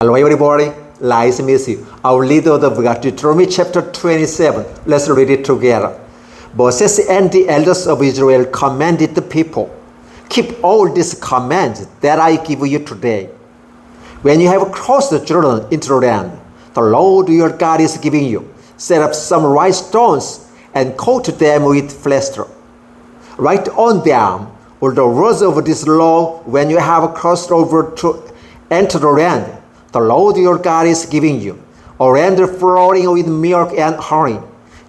Hello everybody, 라이프스타트. Our leader of God, Deuteronomy chapter 27. Let's read it together. Moses and the elders of Israel commanded the people, keep all these commands that I give you today. When you have crossed the Jordan into the land, the Lord your God is giving you, set up some right stones and coat them with plaster. Write on them all the words of this law when you have crossed over to enter the land the Lord your God is giving you, a land flowing with milk and honey,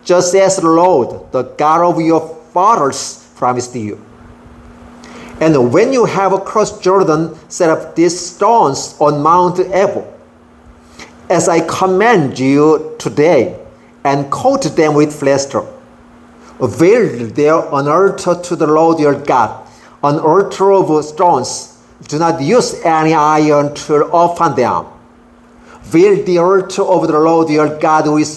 just as the Lord, the God of your fathers, promised you. And when you have crossed Jordan, set up these stones on Mount Ebal, as I command you today, and coat them with plaster. Build there an altar to the Lord your God, an altar of stones. Do not use any iron to offend them. Build the altar of the Lord your God with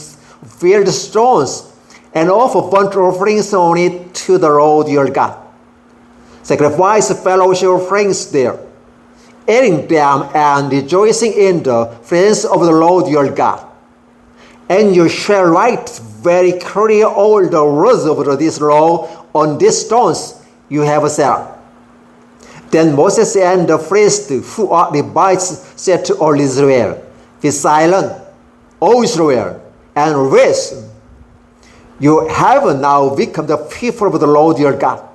filled stones, and offer burnt offerings on it to the Lord your God. Sacrifice fellowship offerings there, eating them and rejoicing in the presence of the Lord your God. And you shall write very clearly all the words of this law on these stones you have set up. Then Moses and the priests who are Levites said to all Israel, be silent, O Israel, and rest. You have now become the people of the Lord your God.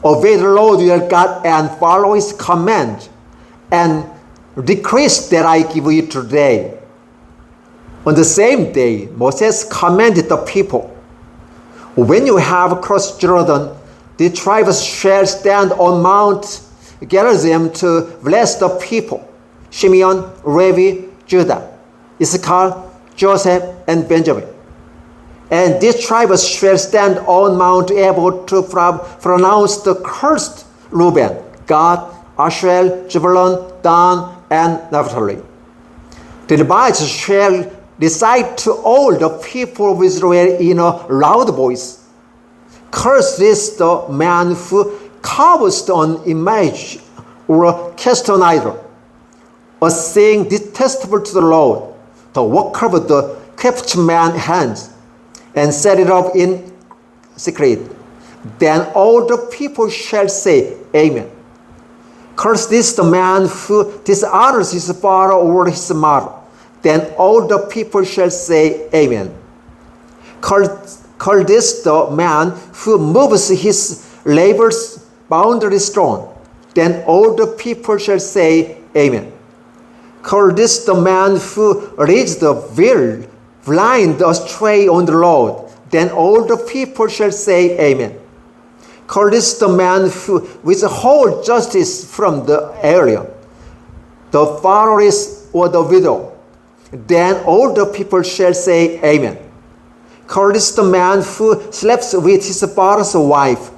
Obey the Lord your God and follow his command and decrees that I give you today. On the same day, Moses commanded the people, when you have crossed Jordan, the tribes shall stand on Mount Gerizim to bless the people, Simeon, Levi, Judah, Issachar, Joseph, and Benjamin. And these tribes shall stand on Mount Ebal to pronounce the cursed Reuben, Gad, Asher, Zebulun, Dan, and Naphtali. The Levites shall recite to all the people of Israel in a loud voice, cursed is the man who carves an image or casts an idol, a thing detestable to the Lord, the work of the craftsman's hands, and set it up in secret. Then all the people shall say, Amen. Cursed is the man who dishonors his father or his mother. Then all the people shall say, Amen. Cursed is the man who moves his labor's boundary stone. Then all the people shall say, Amen. Cursed is the man who leads the blind astray on the road. Then all the people shall say, Amen. Cursed is the man who withholds justice from the alien, the fatherless or the widow. Then all the people shall say, Amen. Cursed is the man who sleeps with his father's wife,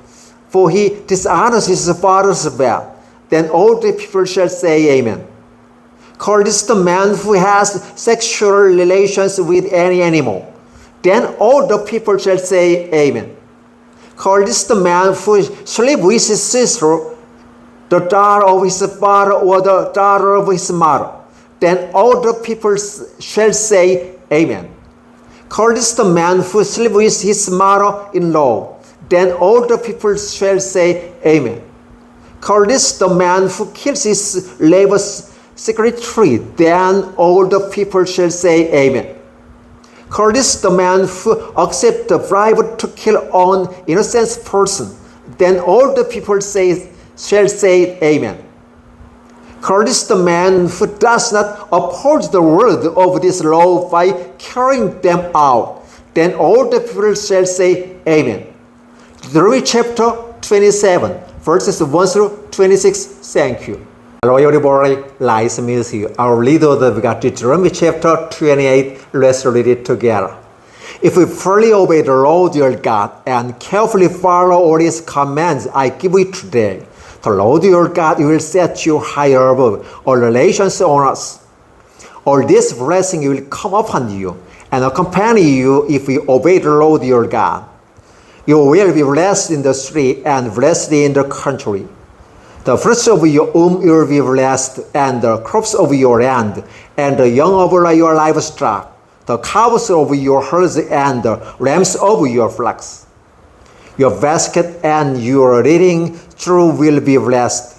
for he dishonors his father's bed. Then all the people shall say, Amen. Cursed is the man who has sexual relations with any animal. Then all the people shall say, Amen. Cursed is the man who sleeps with his sister, the daughter of his father or the daughter of his mother. Then all the people shall say, Amen. Cursed is the man who sleeps with his mother-in-law. Then all the people shall say, Amen. Cursed is the man who kills his labor's secretary. Then all the people shall say, Amen. Cursed is the man who accepts the bribe to kill an innocent person. Then all the people shall say, Amen. Cursed is the man who does not uphold the word of this law by carrying them out. Then all the people shall say, Amen. Deuteronomy chapter 27, verses 1 through 26. Thank you. Hello everybody, Laismiss. Our leader of God, Deuteronomy chapter 28. Let's read it together. If we fully obey the Lord your God and carefully follow all his commands I give you today, the Lord your God will set you higher above all relations on us. All this blessing will come upon you and accompany you if you obey the Lord your God. You will be blessed in the street and blessed in the country. The fruits of your womb will be blessed, and the crops of your land, and the young of your livestock, the cows of your herds, and the lambs of your flocks. Your basket and your kneading trough will be blessed.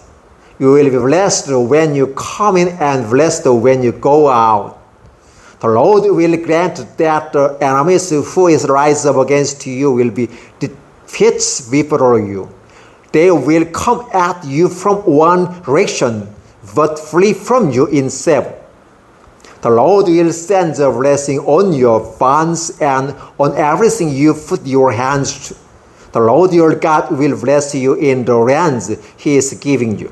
You will be blessed when you come in and blessed when you go out. The Lord will grant that the enemies who is rise up against you will be defeated before you. They will come at you from one direction, but flee from you in seven. The Lord will send a blessing on your barns and on everything you put your hands to. The Lord your God will bless you in the lands He is giving you.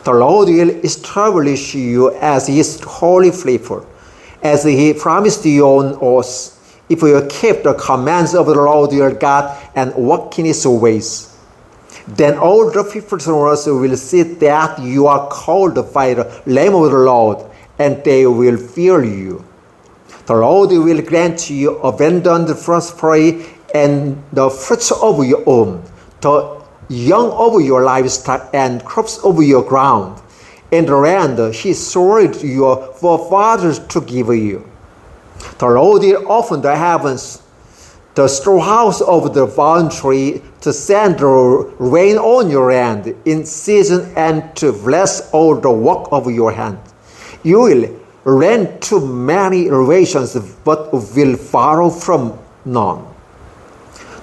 The Lord will establish you as His holy people, as He promised you on oath, if you keep the commands of the Lord your God and walk in His ways. Then all the peoples on earth will see that you are called by the name of the Lord, and they will fear you. The Lord will grant you abundant prosperity and the fruits of your womb, the young of your livestock and crops of your ground, in the land He swore your forefathers to give you. The Lord will open the heavens, the storehouse of the bounty, to send rain on your land in season and to bless all the work of your hand. You will lend to many nations, but will borrow from none.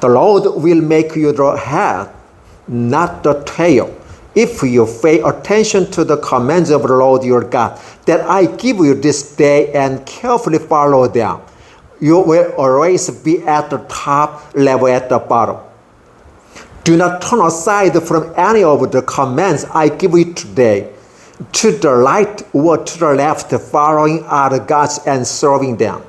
The Lord will make you the head, not the tail, if you pay attention to the commands of the Lord your God that I give you this day and carefully follow them. You will always be at the top, level at the bottom. Do not turn aside from any of the commands I give you today, to the right or to the left, following other gods and serving them.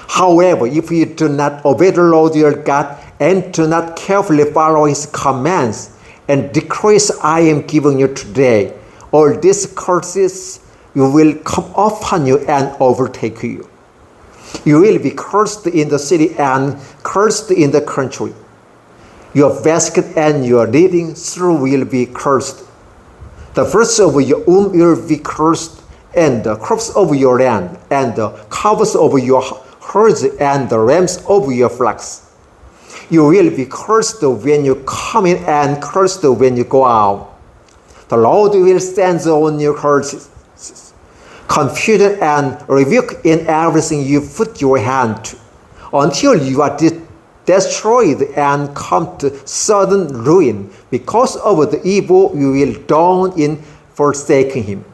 However, if you do not obey the Lord your God and do not carefully follow His commands and decrees I am giving you today, all these curses will come upon you and overtake you. You will be cursed in the city and cursed in the country. Your basket and your kneading trough will be cursed. The fruits of your womb will be cursed, and the crops of your land, and the cows of your herds, and the lambs of your flocks. You will be cursed when you come in and cursed when you go out. The Lord will send on your curses, confusion and rebuke in everything you put your hand to, until you are destroyed and come to sudden ruin because of the evil you will done in forsaking Him.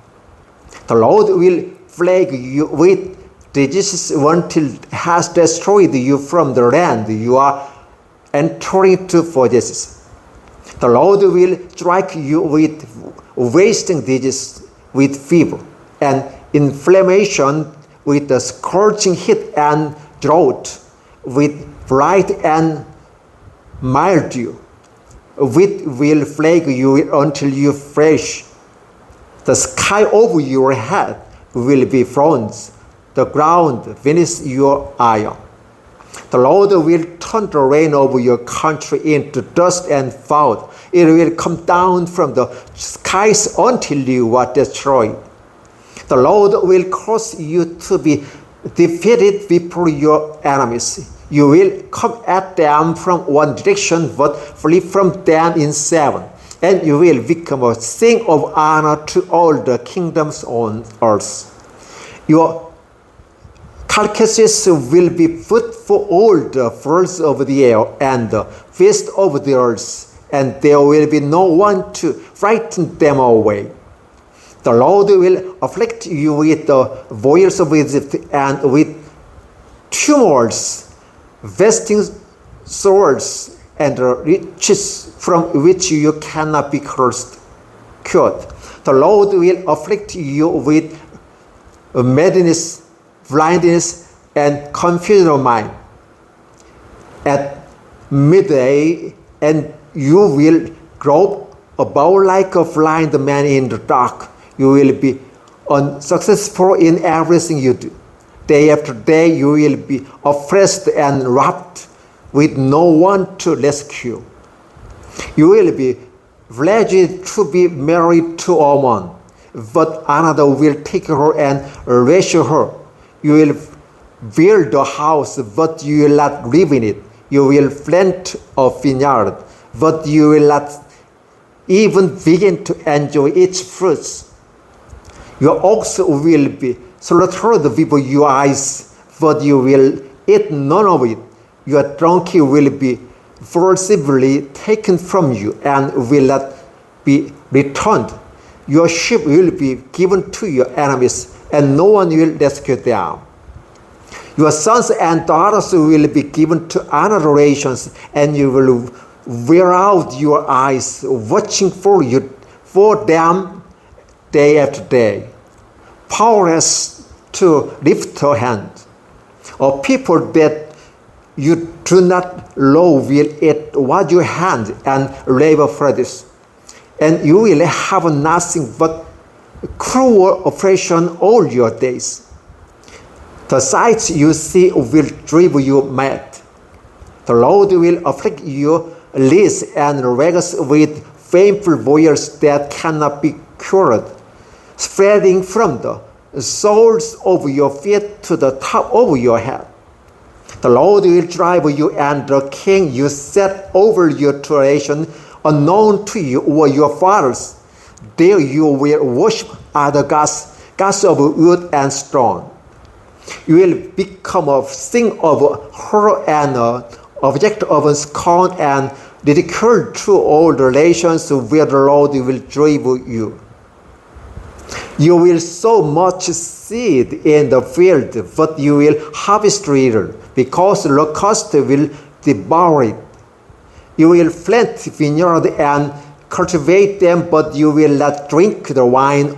The Lord will plague you with diseases until He has destroyed you from the land you are entering to possess. The Lord will strike you with wasting disease, with fever and inflammation, with the scorching heat and drought, with blight and mildew, which will plague you until you perish. The sky over your head will be bronze, the ground beneath your iron. The Lord will turn the rain over your country into dust and fog. It will come down from the skies until you are destroyed. The Lord will cause you to be defeated before your enemies. You will come at them from one direction, but flee from them in seven. And you will become a thing of honor to all the kingdoms on earth. Your carcasses will be food for all the birds of the air and the beasts of the earth, and there will be no one to frighten them away. The Lord will afflict you with the boils of Egypt and with tumors, wasting sores, and riches from which you cannot be cured. The Lord will afflict you with madness, blindness, and confusion of mind. At midday, and you will grope about like a blind man in the dark. You will be unsuccessful in everything you do. Day after day, you will be oppressed and robbed with no one to rescue. You will be pledged to be married to a woman, but another will take her and raise her. You will build a house, but you will not live in it. You will plant a vineyard, but you will not even begin to enjoy its fruits. Your ox will be slaughtered before your eyes, but you will eat none of it. Your donkey will be forcibly taken from you and will not be returned. Your sheep will be given to your enemies, and no one will rescue them. Your sons and daughters will be given to another nations, and you will wear out your eyes watching for them day after day. Powerless to lift a hand. A people that you do not love will eat what you hand and labor for this, and you will have nothing but cruel oppression all your days. The sights you see will drive you mad. The Lord will afflict your lips and legs with painful boils that cannot be cured, spreading from the soles of your feet to the top of your head. The Lord will drive you, and the king you set over your nation, unknown to you or your fathers. There you will worship other gods, gods of wood and stone. You will become a thing of horror and an object of scorn and ridicule to all the nations where the Lord will drive you. You will sow much seed in the field, but you will harvest little, because the locust will devour it. You will plant vineyard and cultivate them, but you will not drink the wine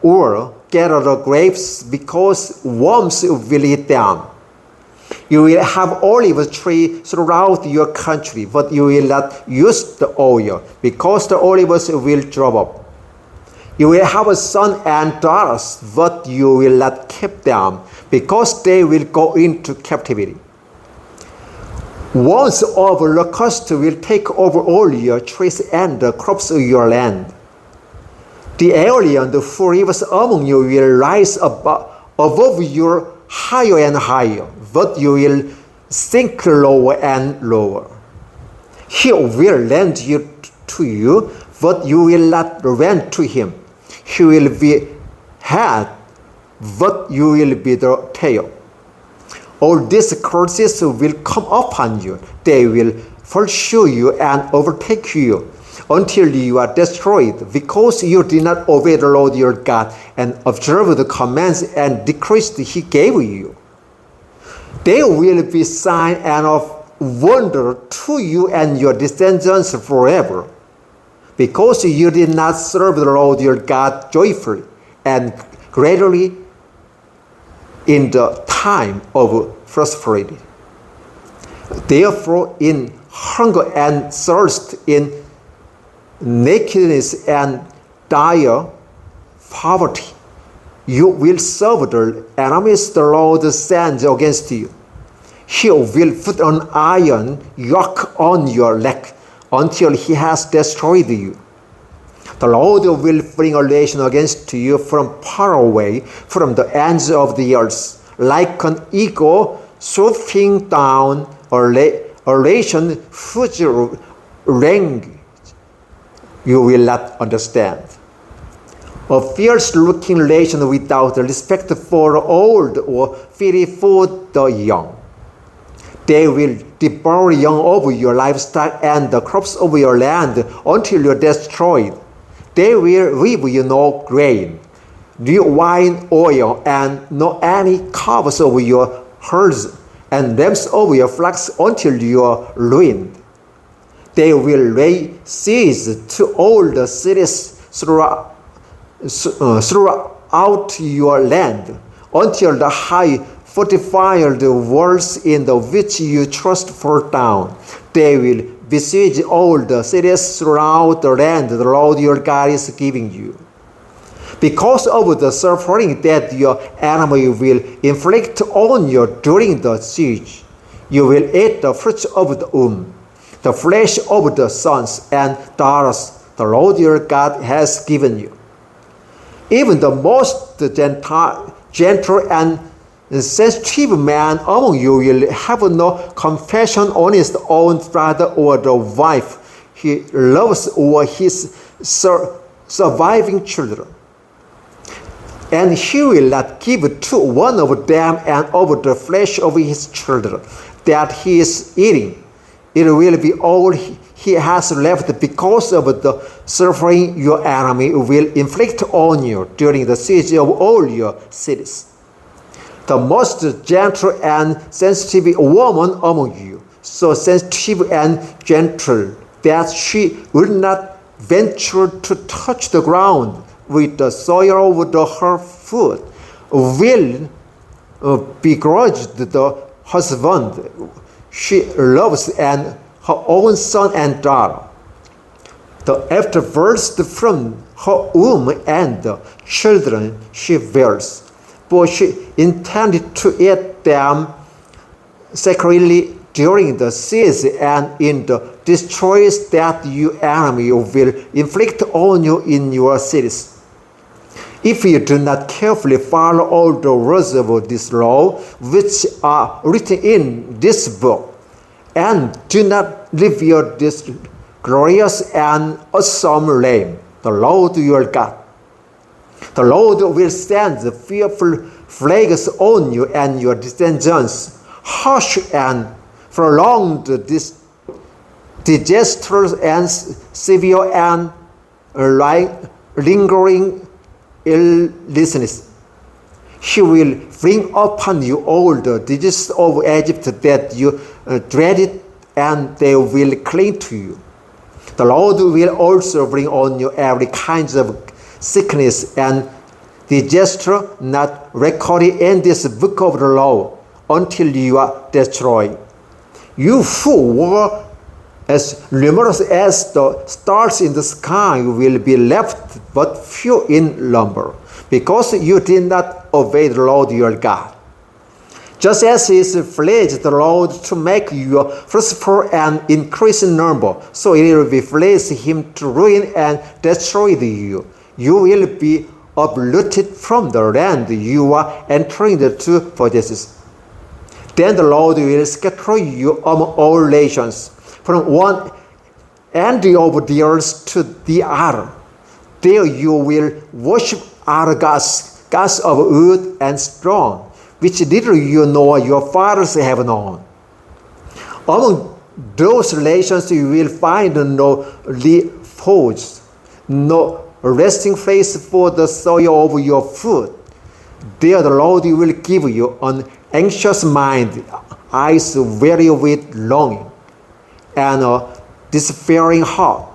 or gather the grapes, because worms will eat them. You will have olive trees throughout your country, but you will not use the oil, because the olives will drop up. You will have a son and daughters, but you will not keep them, because they will go into captivity. Worms of locust will take over all your trees and the crops of your land. The alien who lives among you will rise above you higher and higher, but you will sink lower and lower. He will lend you to you, but you will not lend to him. He will be head, but you will be the tail. All these curses will come upon you. They will pursue you and overtake you until you are destroyed, because you did not obey the Lord your God and observe the commands and decrees he gave you. They will be sign and of wonder to you and your descendants forever, because you did not serve the Lord your God joyfully and gratefully in the time of prosperity. Therefore, in hunger and thirst, in nakedness and dire poverty, you will serve the enemies the Lord sends against you. He will put an iron yoke on your neck until he has destroyed you. The Lord will bring a nation against you from far away, from the ends of the earth, like an eagle swooping down a nation whose range you will not understand. A fierce-looking nation without respect for the old or pity for the young. They will devour young of your livestock and the crops of your land until you are destroyed. They will leave you no grain, new wine oil, and no any calves of your herds, and lambs of your flocks until you are ruined. They will lay siege to all the cities throughout your land, until the high fortified walls in the which you trust fall down. They will besiege all the cities throughout the land the Lord your God is giving you. Because of the suffering that your enemy will inflict on you during the siege, you will eat the fruits of the womb, the flesh of the sons and daughters, the Lord your God has given you. Even the most gentle and sensitive man among you will have no compassion on his own brother or the wife he loves or his surviving children. And he will not give to one of them and of the flesh of his children that he is eating. It will be all he has left because of the suffering your enemy will inflict on you during the siege of all your cities. The most gentle and sensitive woman among you, so sensitive and gentle that she will not venture to touch the ground with the soil of her foot, will begrudge the husband she loves and her own son and daughter, the afterbirths from her womb and the children she bears, for she intended to eat them secretly during the siege and in the destroys that your enemy will inflict on you in your cities. If you do not carefully follow all the words of this law, which are written in this book, and do not revere this glorious and awesome name, the Lord your God, the Lord will send fearful plagues on you and your descendants, harsh and prolonged disastrous and severe and lingering illness. He will bring upon you all the diseases of Egypt that you dreaded, and they will cling to you. The Lord will also bring on you every kind of sickness and disaster not recorded in this book of the law until you are destroyed. You who were as numerous as the stars in the sky will be left but few in number, because you did not obey the Lord your God. Just as it pleased the Lord to make you prosper and increase in number, so it will be pleased him to ruin and destroy you. You will be uprooted from the land you are entering to possess. Then the Lord will scatter you among all nations, from one end of the earth to the other. There you will worship other gods, gods of wood and stone, which neither you nor your fathers have known. Among those nations you will find no refuge, no resting place for the soil of your foot. There the Lord will give you an anxious mind, eyes weary with longing, and a despairing heart.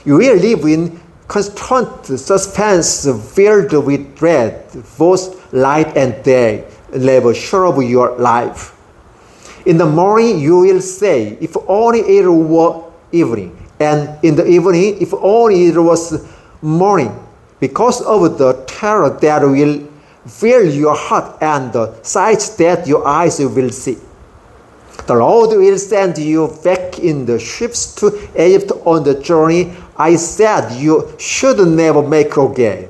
You will live in constant suspense, filled with dread, both night and day, never sure of your life. In the morning you will say, if only it were evening, and in the evening, if only it was morning, because of the terror that will fill your heart and the sights that your eyes will see. The Lord will send you back in the ships to Egypt on the journey I said you should never make again.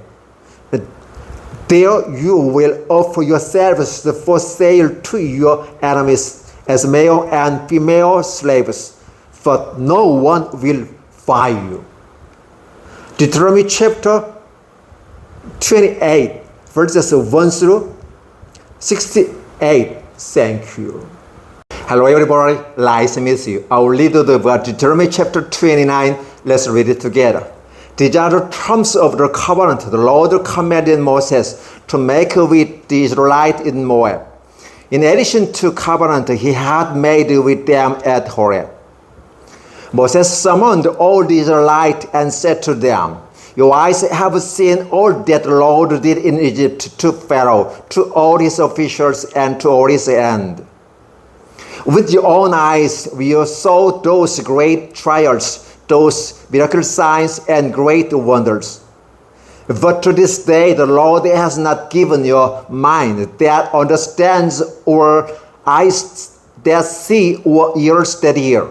There you will offer yourselves for sale to your enemies as male and female slaves, but no one will buy you. Deuteronomy chapter 28, verses 1 through 68. Thank you. Hello everybody, 라이프스타트. Our read the word Deuteronomy chapter 29. Let's read it together. These are the terms of the covenant the Lord commanded Moses to make with the Israelites in Moab, in addition to covenant he had made with them at Horeb. Moses summoned all the Israelites and said to them, your eyes have seen all that the Lord did in Egypt to Pharaoh, to all his officials, and to all his end. With your own eyes you saw those great trials, those miracle signs and great wonders. But to this day the Lord has not given you a mind that understands, or eyes that see, or ears that hear.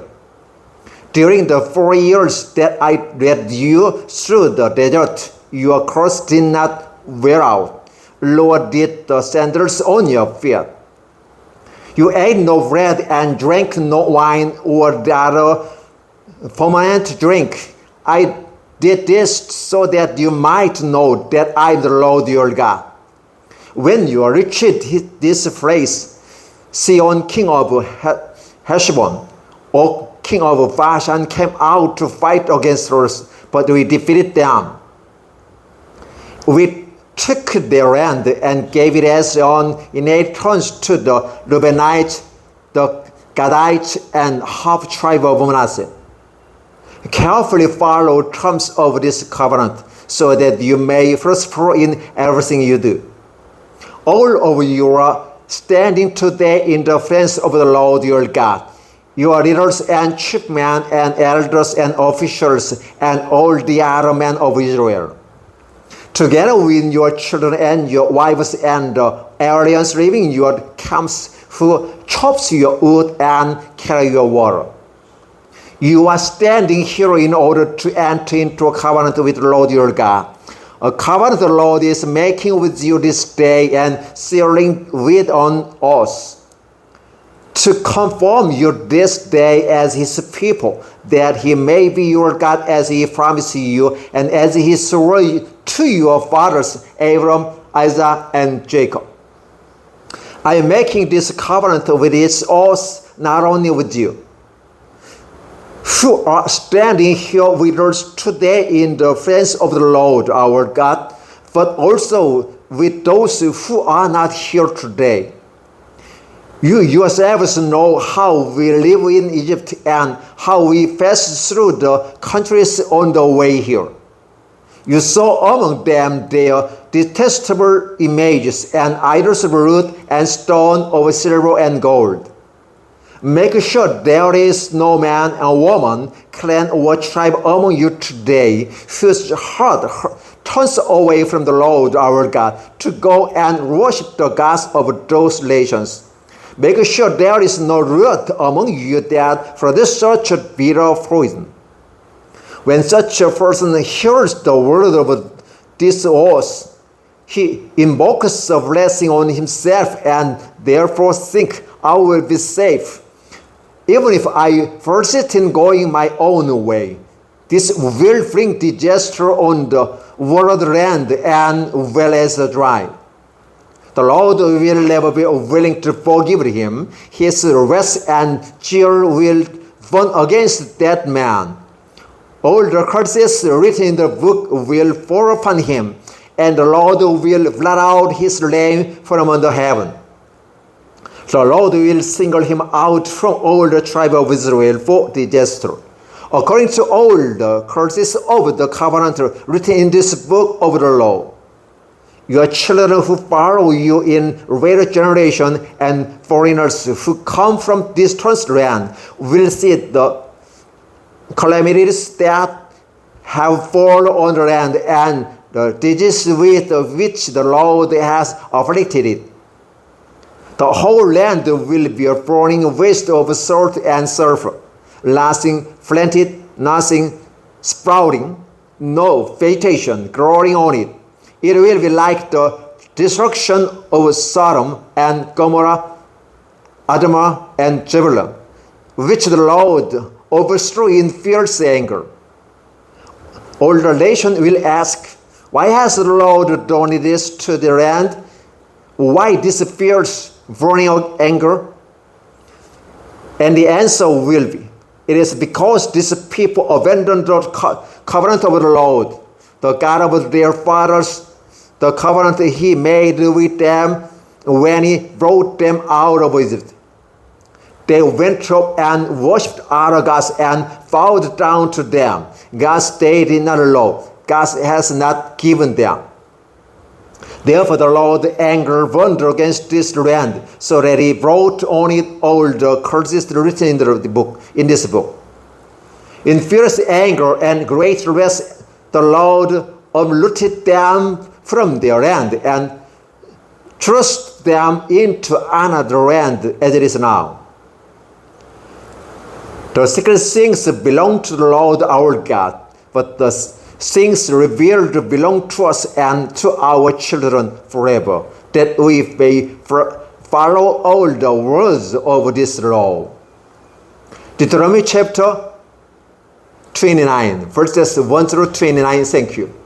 During the 4 years that I led you through the desert, your clothes did not wear out, nor did the sandals on your feet. You ate no bread and drank no wine or the other fermented drink. I did this so that you might know that I am the Lord your God. When you reached this place, Sihon, king of Heshbon, or king of Bashan, came out to fight against us, but we defeated them. We took their land and gave it as an inheritance to the Reubenites, the Gadites, and half tribe of Manasseh. Carefully follow terms of this covenant so that you may prosper in everything you do. All of you are standing today in the presence of the Lord your God. You are leaders and chief men and elders and officials and all the other men of Israel. Together with your children and your wives and the aliens living in your camps who chops your wood and carry your water. You are standing here in order to enter into a covenant with the Lord your God. A covenant the Lord is making with you this day and sealing with on us, to conform you this day as his people, that he may be your God as he promised you and as he swore to your fathers, Abraham, Isaac, and Jacob. I am making this covenant with its oath not only with you, who are standing here with us today in the presence of the Lord our God, but also with those who are not here today. You yourselves know how we live in Egypt and how we passed through the countries on the way here. You saw among them their detestable images and idols of wood and stone, of silver and gold. Make sure there is no man and woman, clan or tribe among you today whose heart turns away from the Lord our God to go and worship the gods of those nations. Make sure there is no root among you that produces such a bitter poison. When such a person hears the word of this oath, he invokes a blessing on himself and therefore thinks, I will be safe, even if I persist in going my own way. This will bring disaster on the watered land and well as the dry. The Lord will never be willing to forgive him. His wrath and jeer will burn against that man. All the curses written in the book will fall upon him, and the Lord will blot out his name from under heaven. The Lord will single him out from all the tribe of Israel for disaster, according to all the curses of the covenant written in this book of the law. Your children who follow you in later generation and foreigners who come from distant land will see the calamities that have fallen on the land and the disease with which the Lord has afflicted it. The whole land will be a burning waste of salt and sulfur, nothing planted, nothing sprouting, no vegetation growing on it. It will be like the destruction of Sodom and Gomorrah, Admah and Jebel, which the Lord overthrew in fierce anger. All the nation will ask, why has the Lord done this to the land? Why this fierce burning of anger? And the answer will be, it is because these people abandoned the covenant of the Lord, the God of their fathers, the covenant he made with them when he brought them out of Egypt. They went up and worshipped other gods and bowed down to them. Gods they did not love, God has not given them. Therefore the Lord's anger burned against this land, so that he brought on it all the curses written in this book. In fierce anger and great wrath, the Lord uprooted them from their land and thrust them into another land as it is now. The secret things belong to the Lord our God, but the things revealed belong to us and to our children forever, that we may follow all the words of this law. Deuteronomy chapter 29, verses 1 through 29. Thank you.